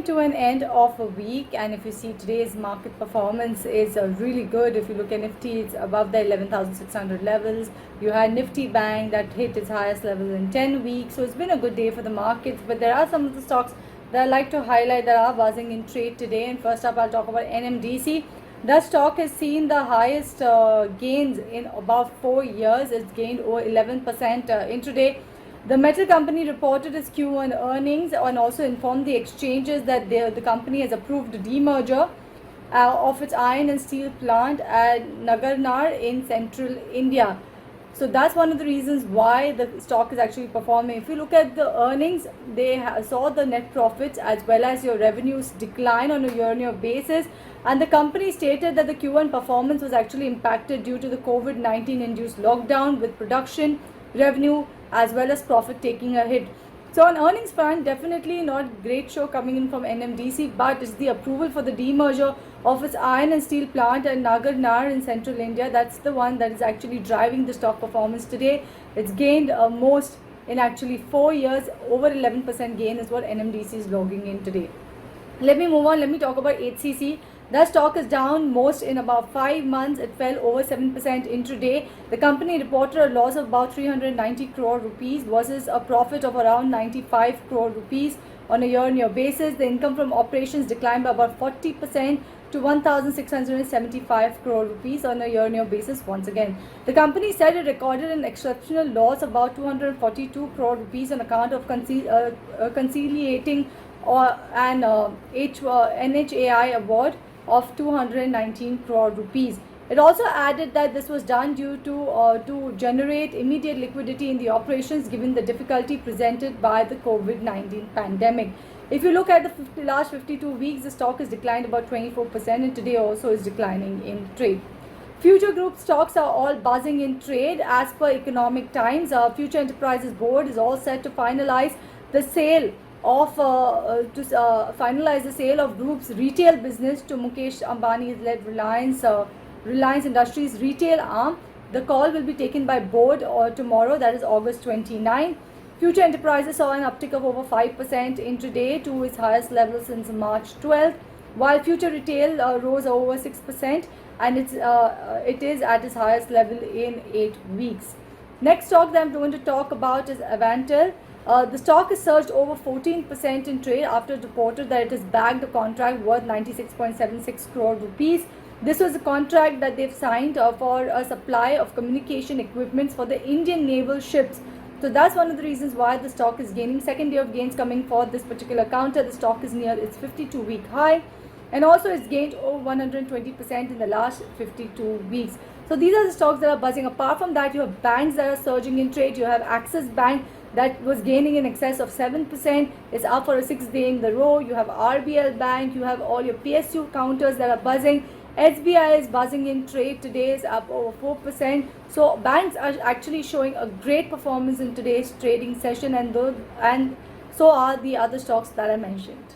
to an end of a week, and if you see today's market performance is really good. If you look at Nifty, it's above the 11,600 levels. You had Nifty Bank that hit its highest level in 10 weeks. So it's been a good day for the markets, but there are some of the stocks that I'd like to highlight that are buzzing in trade today. And first up, I'll talk about NMDC. The stock has seen the highest gains in about 4 years. It's gained over 11% intraday. The metal company reported its Q1 earnings and also informed the exchanges that the company has approved a demerger of its iron and steel plant at Nagarnar in central India. So that's one of the reasons why the stock is actually performing. If you look at the earnings, they saw the net profits as well as your revenues decline on a year-on-year basis. And the company stated that the Q1 performance was actually impacted due to the COVID-19 induced lockdown, with production, revenue as well as profit taking a hit. So on earnings front, definitely not great show coming in from NMDC, but it's the approval for the demerger of its iron and steel plant at Nagarnar in central India. That's the one that is actually driving the stock performance today. It's gained most in actually 4 years. Over 11% gain is what NMDC is logging in today. Let me move on. Let me talk about HCC. The stock is down most in about 5 months. It fell over 7% intraday. The company reported a loss of about 390 crore rupees versus a profit of around 95 crore rupees on a year-on-year basis. The income from operations declined by about 40% to 1,675 crore rupees on a year-on-year basis once again. The company said it recorded an exceptional loss of about 242 crore rupees on account of conciliating an NHAI award of 219 crore rupees. It also added that this was done due to generate immediate liquidity in the operations given the difficulty presented by the COVID-19 pandemic. If you look at the last 52 weeks, the stock has declined about 24%, and today also is declining in trade. Future Group stocks are all buzzing in trade. As per Economic Times, Future Enterprises Board is all set to finalize the sale of group's retail business to Mukesh Ambani's led Reliance Industries retail arm. The call will be taken by board tomorrow, that is August 29. Future Enterprises saw an uptick of over 5% intraday to its highest level since March 12th, while Future Retail rose over 6%, and it is at its highest level in 8 weeks. Next stock that I'm going to talk about is Avantel. The stock has surged over 14% in trade after it reported that it has bagged a contract worth 96.76 crore rupees. This was a contract that they've signed for a supply of communication equipments for the Indian naval ships. So that's one of the reasons why the stock is gaining. Second day of gains coming for this particular counter. The stock is near its 52-week high, and also it's gained over 120% in the last 52 weeks. So these are the stocks that are buzzing. Apart from that, you have banks that are surging in trade. You have Axis Bank that was gaining in excess of 7%. It's up for a 6th day in the row. You have RBL Bank. You have all your PSU counters that are buzzing. SBI is buzzing in trade. Today is up over 4%. So banks are actually showing a great performance in today's trading session, and so are the other stocks that I mentioned.